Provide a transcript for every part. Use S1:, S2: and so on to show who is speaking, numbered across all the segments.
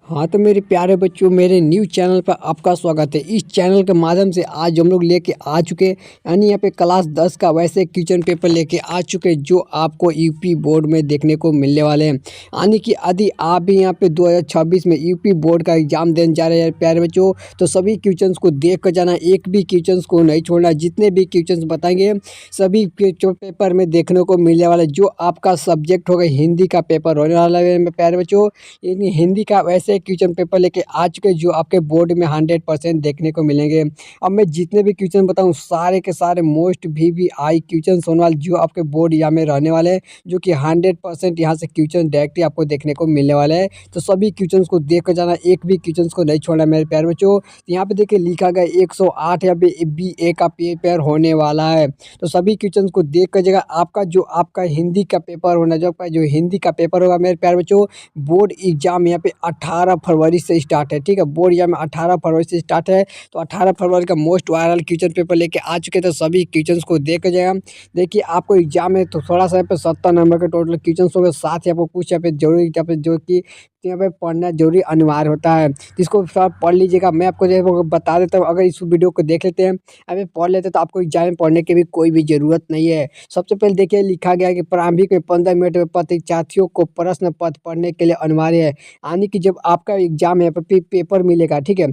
S1: हाँ, तो मेरे प्यारे बच्चों, मेरे न्यूज़ चैनल पर आपका स्वागत है। इस चैनल के माध्यम से आज हम लोग लेके आ चुके हैं, यानी यहाँ पे क्लास 10 का वैसे क्वेश्चन पेपर लेके आ चुके हैं जो आपको यूपी बोर्ड में देखने को मिलने वाले हैं। यानी कि यदि आप भी यहाँ पे 2026 में यूपी बोर्ड का एग्जाम देने जा रहे हैं प्यारे बच्चों, तो सभी क्वेश्चंस को देख कर जाना, एक भी क्वेश्चंस को नहीं छोड़ना। जितने भी क्वेश्चंस बताएंगे सभी पेपर में देखने को मिलने वाले। जो आपका सब्जेक्ट होगा हिंदी का पेपर होने वाला है मेरे प्यारे बच्चों, यानी हिंदी का वैसे क्वेश्चन पेपर लेके आ चुके जो आपके बोर्ड में 100% देखने को मिलेंगे। अब मैं जितने भी क्वेश्चन बताऊं सारे के सारे मोस्ट वीवीआई क्वेश्चन होने वाले जो आपके बोर्ड यहाँ में रहने वाले हैं, जो कि 100% यहाँ से क्वेश्चन डायरेक्टली आपको देखने को मिलने वाला है। तो सभी क्वेश्चन को देख कर जाना, एक भी क्वेश्चन को नहीं छोड़ना मेरे प्यारे बच्चों। यहाँ पे देखिए लिखा गया 108 या BA का पेपर होने वाला है। तो सभी क्वेश्चन को देख कर जगह आपका हिंदी का पेपर होना, जो हिंदी का पेपर होगा मेरे प्यारे बच्चों, बोर्ड एग्जाम यहाँ पे 18 फरवरी से स्टार्ट है। ठीक है, बोर्ड एग्जाम 18 फरवरी से स्टार्ट है। तो 18 फरवरी का मोस्ट वायरल क्वेश्चन पेपर लेके आ चुके, तो सभी क्वेश्चन को देख जाएगा। देखिए आपको एग्जाम है तो थोड़ा सा यहाँ पे 70 नंबर के टोटल क्वेश्चन हो गए। साथ ही आपको कुछ यहाँ पे जरूरी यहाँ पे जो कि यहाँ पे पढ़ना जरूरी अनिवार्य होता है, जिसको थोड़ा पढ़ लीजिएगा। मैं आपको जो है वो बता देता हूँ, अगर इस वीडियो को देख लेते हैं, अभी पढ़ लेते हैं, तो आपको एग्जाम में पढ़ने की भी कोई भी ज़रूरत नहीं है। सबसे पहले देखिए लिखा गया है कि प्रारंभिक में 15 मिनट में परीक्षार्थियों को प्रश्न पत्र पढ़ने के लिए अनिवार्य है। यानी कि जब आपका एग्जाम है पेपर मिलेगा, ठीक है,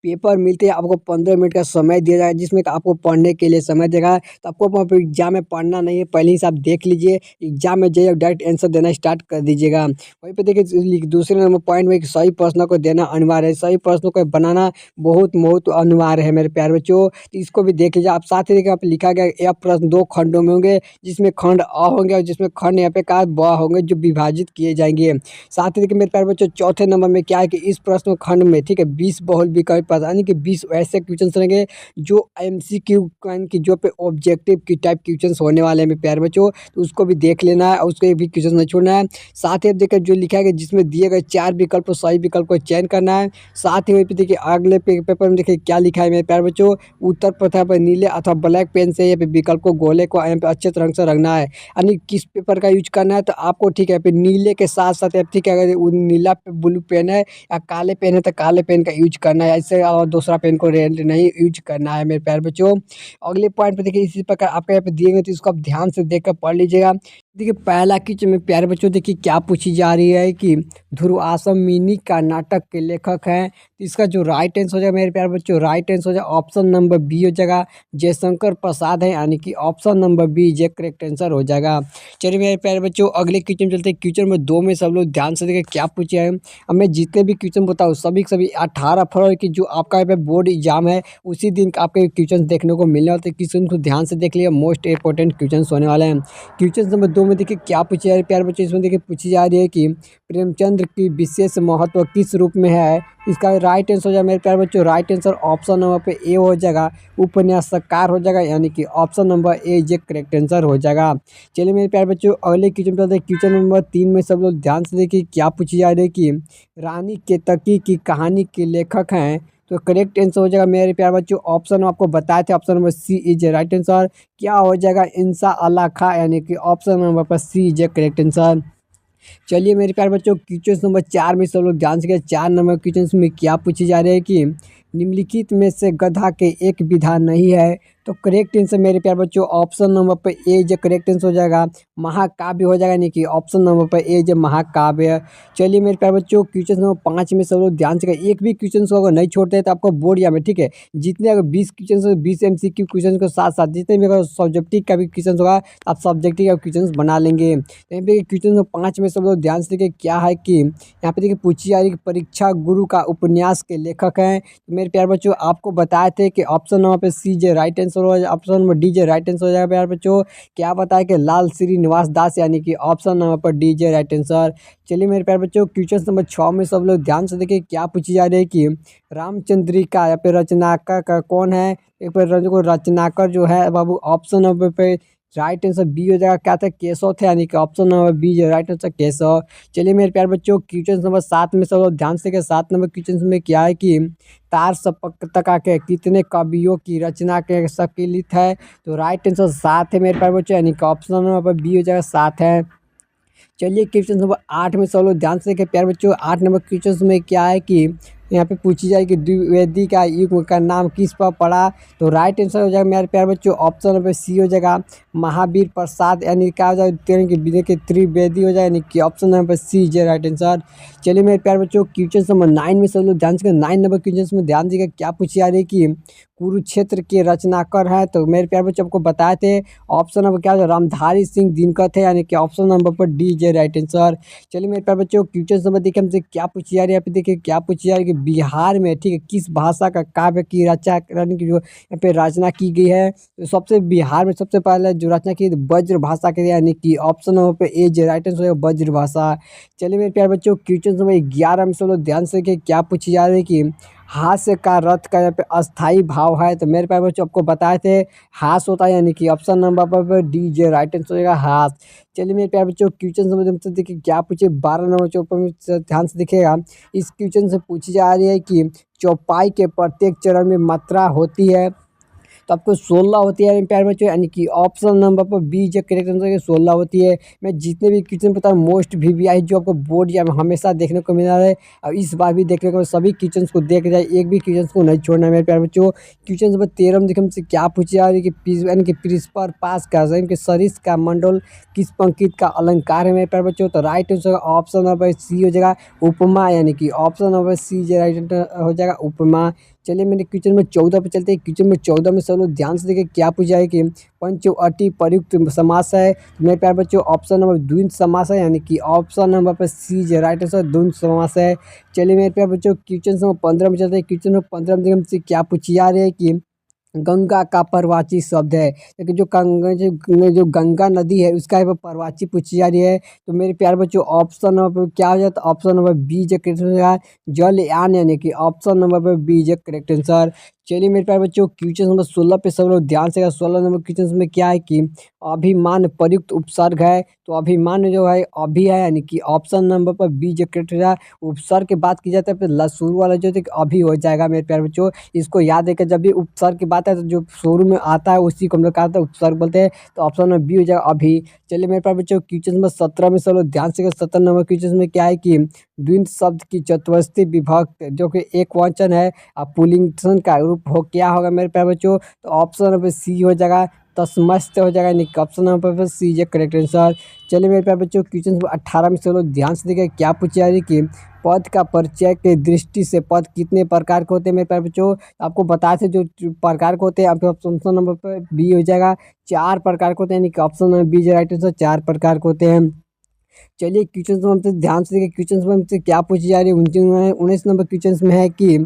S1: पेपर मिलते ही आपको 15 मिनट का समय दिया जाएगा, जिसमें कि आपको पढ़ने के लिए समय देगा। तो आपको वहाँ एग्जाम में पढ़ना नहीं है, पहले ही से आप देख लीजिए। एग्जाम में जाइए डायरेक्ट आंसर देना स्टार्ट कर दीजिएगा। वहीं पे देखिए दूसरे नंबर पॉइंट में कि सही प्रश्नों को देना अनिवार्य है। सही प्रश्नों को बनाना बहुत बहुत अनिवार्य है मेरे प्यारे बच्चों। तो इसको भी देख लीजिए आप। साथ ही देखिए आप लिखा गया यह प्रश्न 2 खंडों में होंगे, जिसमें खंड अ होंगे और जिसमें खंड यहाँ पे का ब होंगे, जो विभाजित किए जाएंगे। साथ ही देखिए मेरे प्यारे बच्चों चौथे नंबर में क्या है कि इस प्रश्न खंड में, ठीक है, 20 बहुल विकल्प यानी कि 20 ऐसे क्वेश्चन रहेंगे जो एमसीक्यू की जो पे ऑब्जेक्टिव की टाइप क्वेश्चन होने वाले हैं मेरे प्यारे बच्चों। तो उसको भी देख लेना है और उसको भी क्वेश्चन नहीं छोड़ना है। साथ ही देखिए जो लिखा है जिसमें दिए गए 4 विकल्प, सही विकल्प को चयन करना है। साथ ही वहीं पे देखिए अगले पेपर में देखिए क्या लिखा है मेरे प्यारे बच्चों, उत्तर प्रथा पर नीले अथवा ब्लैक पेन से यहाँ पे विकल्प को गोले को यहाँ पे अच्छे रंग से रंगना है। यानी किस पेपर का यूज करना है, तो आपको ठीक है नीले के साथ साथ, ठीक है, अगर नीला पे ब्लू पेन है या काले पेन है तो काले पेन का यूज करना है, ऐसे और दूसरा पेन को रेड नहीं यूज करना है मेरे प्यारे बच्चों। अगले पॉइंट पे देखिए इसी प्रकार आपके यहाँ पे दिए गए, तो इसको आप ध्यान से देख कर पढ़ लीजिएगा। देखिए पहला क्वेश्चन में प्यारे बच्चों देखिए क्या पूछी जा रही है कि ध्रुवासम मिनी का नाटक के लेखक हैं। तो इसका जो राइट आंसर हो जाएगा मेरे प्यारे बच्चों, राइट आंसर हो जाएगा ऑप्शन नंबर बी हो जाएगा, जयशंकर प्रसाद है, यानी कि option number B J correct answer हो जाएगा। चलिए मेरे प्यारे बच्चों अगले क्वेश्चन चलते हैं। क्वेश्चन में 2 में सब लोग ध्यान से देखिए क्या पूछा है। अब मैं जितने भी क्वेश्चन बताऊँ सभी 18 फरवरी की जो आपका यहाँ पे बोर्ड एग्जाम है उसी दिन आपके क्वेश्चन देखने को मिलने वाले। क्वेश्चन को ध्यान से देख लिया, मोस्ट इंपॉर्टेंट क्वेश्चन होने वाले हैं। क्वेश्चन नंबर 2 में देखिए क्या पूछा जा रहा है प्यारे बच्चों, इसमें देखिए पूछी जा रही है कि प्रेमचंद्र की विशेष महत्व किस रूप में है। इसका राइट आंसर हो जाएगा मेरे प्यारे बच्चों, राइट आंसर ऑप्शन नंबर पे ए हो जाएगा, उपन्यासकार हो जाएगा, यानी कि option number A J correct answer हो जाएगा। चलिए मेरे प्यारे बच्चों अगले क्वेश्चन पे क्वेश्चन नंबर 3 में सब लोग ध्यान से देखिए क्या पूछी जा रही है कि रानी केतकी की कहानी के लेखक हैं। तो करेक्ट आंसर हो जाएगा मेरे प्यारे बच्चों, ऑप्शन आपको बताए थे, option number C is right answer. क्या हो जाएगा इंसा अल्लाह खा, यानी कि ऑप्शन नंबर पर सी इज करेक्ट आंसर। चलिए मेरे प्यारे बच्चों क्वेश्चन नंबर 4 में सब लोग ध्यान से 4 नंबर क्वेश्चन में क्या पूछी जा रही है कि निम्नलिखित में से गधा के एक विधान नहीं है। तो करेक्ट आंसर मेरे प्यारे बच्चों ऑप्शन नंबर पर ए जो करेक्ट आंसर हो जाएगा, महाकाव्य हो जाएगा, यानी कि ऑप्शन नंबर पर ए जो महाकाव्य। चलिए मेरे प्यारे बच्चों क्वेश्चन नंबर 5 में सब लोग ध्यान से एक भी क्वेश्चन को अगर नहीं छोड़ते हैं तो आपको बोर्ड या में, ठीक है, जितने अगर 20 क्वेश्चन 20 MCQ क्वेश्चन के साथ साथ जितने भी अगर सब्जेक्टिव का भी क्वेश्चन होगा आप सब्जेक्टिव का क्वेश्चन बना लेंगे। यहाँ पे क्वेश्चन नंबर 5 में सब लोग ध्यान से देखिए क्या है कि यहाँ पे देखिए पूछी जा रही है कि परीक्षा गुरु का उपन्यास के लेखक हैं। तो मेरे प्यारे बच्चों आपको बताए थे कि ऑप्शन नंबर पे सी जे राइट आंसर हो जाएगा, option number D J right answer हो जाएगा प्यारे बच्चों। क्या बताया कि लाल श्रीनिवास दास, यानी कि ऑप्शन नंबर पर डी जे राइट आंसर। चलिए मेरे प्यारे बच्चों क्वेश्चन नंबर 6 में सब लोग ध्यान से देखिए क्या पूछी जा रही है कि रामचंद्रिका या फिर रचनाकार का कौन है। एक बार रचनाकार जो है बाबू, ऑप्शन नंबर पे राइट आंसर बी हो जाएगा, क्या था, केशव थे, यानी कि ऑप्शन नंबर बी जो राइट आंसर केशव। चलिए मेरे प्यारे बच्चों क्वेश्चन नंबर 7 में सब लोग ध्यान से देखिए 7 नंबर क्वेश्चन में क्या है कि तार सप्तका के कितने कवियों की रचना के सम्मिलित है। तो राइट आंसर 7 है मेरे प्यारे बच्चों, यानी कि ऑप्शन नंबर बी हो जाएगा 7 है। चलिए क्वेश्चन नंबर 8 में सब लोग ध्यान से देखें प्यारे बच्चों। 8 नंबर क्वेश्चन में क्या है कि यहाँ पे पूछी जाए कि द्विवेदी का युग का नाम किस पर पड़ा। तो राइट आंसर हो जाएगा मेरे प्यारे बच्चों ऑप्शन नंबर सी हो जाएगा महावीर प्रसाद, यानी क्या हो जाएगा कि त्रिवेदी हो जाएगा, यानी कि option number C is right answer. चलिए मेरे प्यारे बच्चों क्वेश्चन नंबर 9 में सब लोग ध्यान से 9 नंबर क्वेश्चन में ध्यान दीजिएगा क्या पूछी जा रही है कि कुरुक्षेत्र के रचनाकार हैं। तो मेरे प्यारे बच्चों आपको बताए थे ऑप्शन नंबर क्या है रामधारी सिंह दिनकर थे, यानी कि ऑप्शन नंबर पर डी इज राइट आंसर। चलिए मेरे प्यारे बच्चों क्वेश्चन नंबर देखिए हमसे क्या पूछी जा रही है। यहाँ पे देखिए क्या पूछी जा रही है कि बिहार में ठीक है किस भाषा का काव्य की रचना यानी कि जो यहाँ पे रचना की गई है। तो सबसे बिहार में सबसे पहले जो रचना की ब्रज भाषा के, यानी कि ऑप्शन नंबर पे ए इज राइट आंसर ब्रज भाषा। चलिए मेरे प्यारे बच्चों क्वेश्चन नंबर 11 में सब लोग ध्यान से देखिए क्या पूछी जा रही है कि हास्य का रथ का यहाँ पे अस्थाई भाव है। तो मेरे प्यारे बच्चों आपको बताए थे हास होता है, यानी कि ऑप्शन नंबर पर डी जे राइट आंसर होगा हास। चलिए मेरे प्यारे बच्चों क्वेश्चन नंबर देखिए क्या पूछे 12 नंबर चौपर में ध्यान से दिखेगा। इस क्वेश्चन से पूछी जा रही है कि चौपाई के प्रत्येक चरण में मात्रा होती है। तो आपको 16 होती है प्यारे बच्चों, यानी कि ऑप्शन नंबर पर बी जो करेक्ट आंसर है 16 होती है। मैं जितने भी क्वेश्चन बता रहा हूँ मोस्ट वीवीआई जो आपको बोर्ड या हमेशा देखने को मिल रहा है, और इस बार भी देखने को सभी क्वेश्चन को देख जाए, एक भी क्वेश्चन को नहीं छोड़ना है मेरे प्यारे बच्चों। क्वेश्चन नंबर 13 में देखिए हमसे क्या पूछा जा रही है कि यानी कि प्रिस्पर पास का कि सरिस का मंडल किस पंक्ति का अलंकार है मेरे प्यारे बच्चों। तो right answer option number C हो जाएगा उपमा, यानी कि ऑप्शन नंबर सी जो राइट हो जाएगा उपमा। चलिए मेरे क्वेश्चन नंबर 14 पे चलते हैं। क्वेश्चन नंबर 14 में सब लोग ध्यान से देखिए क्या पूछा है कि पंचवटी प्रयुक्त समास है। तो मेरे प्यारे बच्चों ऑप्शन नंबर द्वंद्व समास है, यानी कि ऑप्शन नंबर पर सी जो राइट आंसर द्वंद्व समास है। चलिए मेरे प्यारे बच्चों क्वेश्चन नंबर 15 में चलते हैं। क्वेश्चन नंबर 15 में हमसे क्या पूछी जा रही है कि गंगा का पर्ववाची शब्द है, लेकिन जो गंगा नदी है उसका यहाँ पर पर्ववाची पूछी जा रही है। तो मेरे प्यारे बच्चों ऑप्शन नंबर क्या हो जाता है ऑप्शन नंबर बी जो करेक्ट आंसर जलयान, यानी कि ऑप्शन नंबर पर बी जो करेक्ट आंसर। चलिए मेरे प्यारे बच्चों क्वेश्चन नंबर 16 पे सब लोग ध्यान से 16 नंबर क्वेश्चन में क्या है कि अभिमान प्रयुक्त उपसर्ग है। तो अभिमान जो है अभी है, यानी कि ऑप्शन नंबर पर बी जो करेक्ट है। उपसर्ग की बात की जाती है फिर शुरू वाला जो अभी हो जाएगा मेरे प्यारे बच्चों। इसको याद है कि जब भी उपसर्ग की बात है तो जो शुरू में आता है उसी को हम लोग कहते हैं उपसर्ग बोलते हैं। तो ऑप्शन नंबर बी हो जाएगा अभी। चलिए मेरे प्यारे बच्चों क्वेश्चन नंबर 17 में सब लोग ध्यान से 17 नंबर क्वेश्चन में क्या है कि द्विंद शब्द की चतुर्थी विभक्त जो कि एक वचन है अब पुल्लिंग का रूप हो क्या होगा मेरे प्यारे बच्चों। तो ऑप्शन नंबर सी हो जाएगा तस्मस्त हो जाएगा, यानी ऑप्शन नंबर पर सी इज करेक्ट आंसर। चलिए मेरे प्यारे बच्चों क्वेश्चन नंबर 18 में से लोग ध्यान से देखिए क्या पूछा जा रही है कि पद का परिचय के दृष्टि से पद कितने प्रकार के होते हैं मेरे प्यारे बच्चों। आपको बताए थे जो प्रकार के होते हैं आपके ऑप्शन नंबर पर बी हो जाएगा 4 प्रकार के होते हैं, यानी कि option number B is right answer 4 प्रकार के होते हैं। चलिए क्वेश्चन में हमसे ध्यान से देखिए क्वेश्चन में हमसे क्या पूछी जा रही है 19 नंबर क्वेश्चन में है कि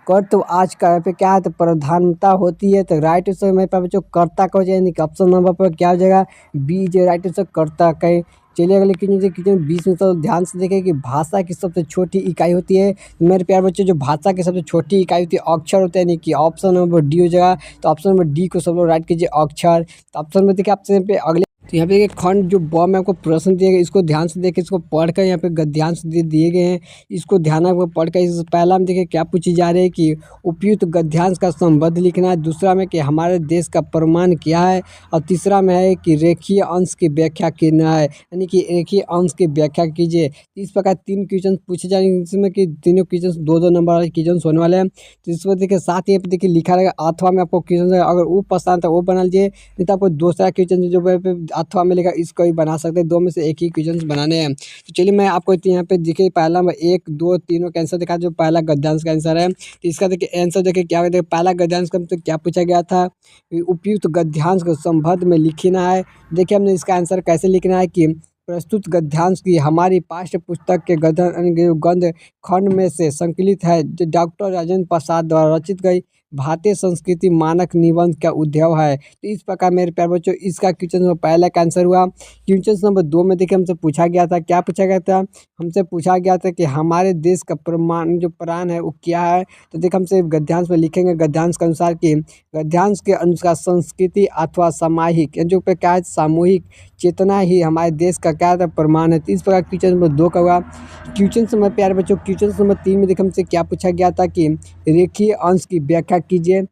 S1: कर तो आज का यहाँ पे क्या है तो प्रधानता होती है। तो राइट आंसर मेरे पास बच्चों कर्ता का हो जाएगा, ऑप्शन नंबर पर क्या हो जाएगा बी जो राइट आंसर कर्ता का। चलिए अगले क्वेश्चन 20 में तो ध्यान से देखें कि भाषा की सबसे छोटी इकाई होती है। मेरे प्यारे बच्चों जो भाषा की सबसे छोटी इकाई होती है अक्षर होता है, यानी कि ऑप्शन नंबर डी हो जाएगा। तो ऑप्शन नंबर डी को सब लोग राइट कीजिए अक्षर। तो ऑप्शन में देखिए आपसे पे अगले तो यहाँ पे देखिए खंड जो ब में आपको प्रश्न दिए गए इसको ध्यान से देखिए, इसको पढ़कर यहाँ पे गद्यांश दिए गए हैं, इसको ध्यान में पढ़कर इस पहला में देखिए क्या पूछी जा रही है कि उपयुक्त गद्यांश का संबंध लिखना है। दूसरा में कि हमारे देश का प्रमाण क्या है, और तीसरा में है कि रेखीय अंश की व्याख्या करना है, यानी कि रेखीय अंश की व्याख्या कीजिए। इस प्रकार 3 क्वेश्चन पूछे जाएंगे जिसमें कि तीनों क्वेश्चन 2-2 नंबर वाले क्वेश्चन होने वाले हैं। तो इस पर देखिए साथ ही देखिए लिखा रहेगा अथवा में आपको क्वेश्चन अगर वो पसंद है वो बना लीजिए, नहीं तो आपको दूसरा क्वेश्चन जो अथवा में लिखा इसको ही बना सकते हैं, 2 में से एक ही क्वेश्चन बनाने हैं। तो चलिए मैं आपको यहाँ पे देखिए पहला 1, 2, तीनों का आंसर दिखा जो पहला गद्यांश का आंसर है। तो इसका देखिए आंसर देखिए क्या देखिए पहला गद्यांश का तो क्या पूछा गया था उपयुक्त गद्यांश को संबंध में लिखना है। देखिए हमने इसका आंसर कैसे लिखना है कि प्रस्तुत गद्यांश की हमारी पाठ्य पुस्तक के गद्य खंड में से संकलित है जो डॉक्टर राजेंद्र प्रसाद द्वारा रचित गई भारतीय संस्कृति मानक निबंध का उद्भव है। तो इस प्रकार मेरे प्यारे बच्चों इसका क्वेश्चन नंबर पहला का आंसर हुआ। क्वेश्चन नंबर 2 में देखिए हमसे पूछा गया था क्या पूछा गया था, हमसे पूछा गया था कि हमारे देश का प्रमाण जो प्राण है वो क्या है। तो देखिए हमसे गद्यांश में लिखेंगे गद्यांश के अनुसार कि गद्यांश के अनुसार संस्कृति अथवा सामाजिक जो पे क्या है सामूहिक चेतना ही हमारे देश का क्या था प्रमाण है। तो इस प्रकार क्वेश्चन नंबर 2 का हुआ। क्वेश्चन नंबर प्यारे बच्चों क्वेश्चन नंबर 3 में देखिए हमसे क्या पूछा गया था कि रेखीय अंश की व्याख्या कीजिए।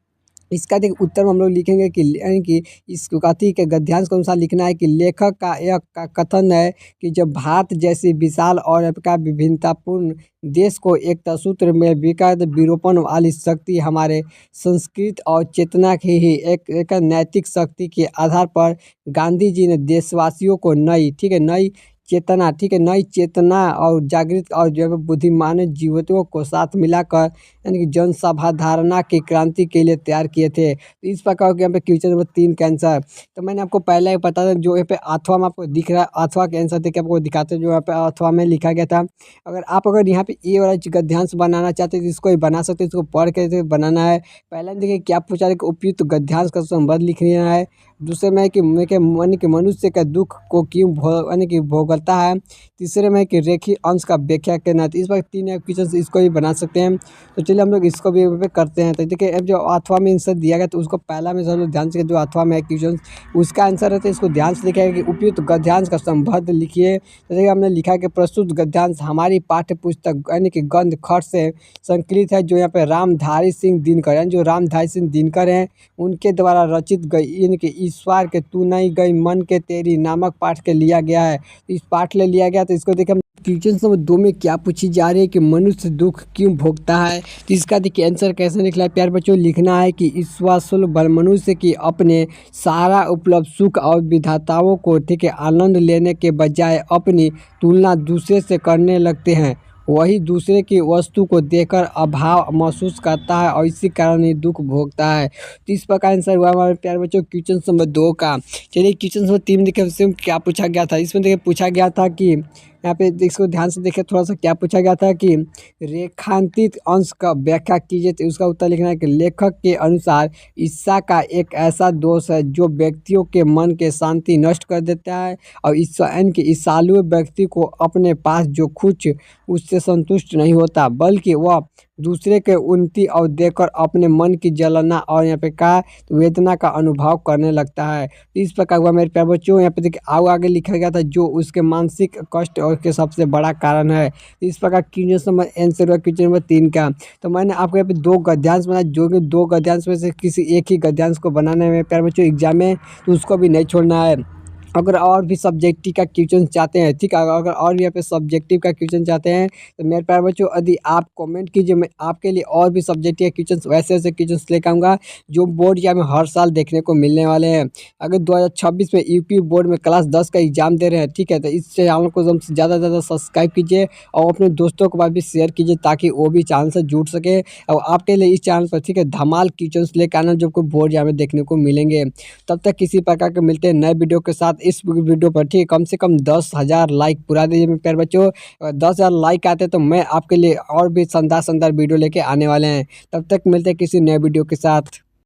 S1: इसका देखिए उत्तर में हम लोग लिखेंगे कि यानी कि इस कथी के गद्यांश के अनुसार लिखना है कि लेखक का यह कथन है कि जब भारत जैसी विशाल और का विभिन्नतापूर्ण देश को एक सूत्र में विकट विरूपण वाली शक्ति हमारे संस्कृत और चेतना की ही एक नैतिक शक्ति के आधार पर गांधी जी ने देशवासियों को नई नई चेतना नई चेतना और जागृत और जो है बुद्धिमान जीवों को साथ मिलाकर यानी कि जनसभा धारणा की क्रांति के लिए तैयार किए थे। तो इस प्रकार के यहाँ पे क्वेश्चन नंबर 3 का आंसर। तो मैंने आपको पहले ही बता था जो यहाँ पे अथवा में आपको दिख रहा है अथवा के आंसर देके आपको दिखाते हैं जो यहाँ पे अथवा में लिखा गया था। अगर यहाँ पे ये वाला गद्यांश बनाना चाहते हैं तो इसको ही बना सकते हैं, इसको पढ़ के बनाना है। पहले देखिए क्या पूछा है कि उपयुक्त गद्यांश का संबंध लिखना है। दूसरे में है कि मनुष्य का दुख को क्यों यानी कि भोगता है। तीसरे में है कि रेखीय अंश का व्याख्या करना है। तो इस बार 3 क्वेश्चन इसको भी बना सकते हैं। तो चलिए हम लोग इसको भी करते हैं। तो देखिए अब जो अथवा में आंसर दिया गया तो उसको पहला में सब लोग ध्यान से जो अथवा में है क्वेश्चन उसका आंसर है तो इसको ध्यान से लिखा है कि उपयुक्त गद्यांश का संबंध लिखिए। तो देखिए हमने लिखा है कि प्रस्तुत गद्यांश हमारी पाठ्य पुस्तक यानी कि गंध खट से संकलित है, जो यहाँ पे रामधारी सिंह दिनकर यानी जो रामधारी सिंह दिनकर हैं उनके द्वारा रचित गई यानी कि ईश्वर के तू नहीं गई मन के तेरी नामक पाठ के लिया गया है। इस पाठ ले लिया गया तो इसको देखिए हम क्वेश्चन नंबर 2 में क्या पूछी जा रही है कि मनुष्य दुख क्यों भोगता है। तो इसका देखिए आंसर कैसे निकला है प्यार बच्चों। लिखना है कि ईश्वर मनुष्य की अपने सारा उपलब्ध सुख और विधाताओं को आनंद लेने के बजाय अपनी तुलना दूसरे से करने लगते हैं। वही दूसरे की वस्तु को देखकर अभाव महसूस करता है और इसी कारण ही दुख भोगता है। तो इस प्रकार आंसर हुआ हमारे प्यारे बच्चों क्वेश्चन नंबर 2 का। चलिए क्वेश्चन नंबर 3 देखिए क्या पूछा गया था। इसमें देखिए पूछा गया था कि यहाँ पे इसको ध्यान से देखिए थोड़ा सा क्या पूछा गया था कि रेखांकित अंश का व्याख्या कीजिए। तो उसका उत्तर लिखना है कि लेखक के अनुसार ईर्ष्या का एक ऐसा दोष है जो व्यक्तियों के मन के शांति नष्ट कर देता है और ईर्ष्यालु व्यक्ति को अपने पास जो कुछ उससे संतुष्ट नहीं होता बल्कि वह दूसरे के उन्नति और देखकर अपने मन की जलना और यहाँ पे का वेदना का अनुभव करने लगता है। तो इस प्रकार हुआ मेरे प्यारे बच्चों। यहाँ पे देखिए आगे लिखा गया था जो उसके मानसिक कष्ट और के सबसे बड़ा कारण है। तो इस प्रकार क्वेश्चन नंबर आंसर हुआ क्वेश्चन नंबर 3 का। तो मैंने आपको यहाँ पे 2 गद्यांश बनाया जो कि 2 गद्यांश में से किसी एक ही गद्यांश को बनाने में प्यारे बच्चों एग्जाम में तो उसको भी नहीं छोड़ना है। अगर और भी सब्जेक्टिव का क्वेश्चन चाहते हैं ठीक है, अगर और भी यहाँ पे सब्जेक्टिव का क्वेश्चन चाहते हैं तो मेरे प्यारे बच्चों यदि आप कमेंट कीजिए मैं आपके लिए और भी सब्जेक्टिव के क्वेश्चन वैसे क्वेश्चन लेकर आऊँगा जो बोर्ड या में हर साल देखने को मिलने वाले हैं। अगर 2026 में यूपी बोर्ड में क्लास 10 का एग्जाम दे रहे हैं ठीक है, तो इस चैनल को ज़्यादा से ज़्यादा सब्सक्राइब कीजिए और अपने दोस्तों के पास भी शेयर कीजिए ताकि वो भी चैनल से जुड़ सके और आपके लिए इस चैनल पर ठीक है धमाल क्वेश्चन लेकर आना जो को बोर्ड या में देखने को मिलेंगे। तब तक किसी प्रकार के मिलते हैं नए वीडियो के साथ। इस वीडियो पर ठीक कम से कम 10,000 लाइक पूरा दीजिए मेरे प्यारे बच्चों। 10,000 लाइक आते तो मैं आपके लिए और भी शानदार वीडियो लेके आने वाले हैं। तब तक मिलते हैं किसी नए वीडियो के साथ।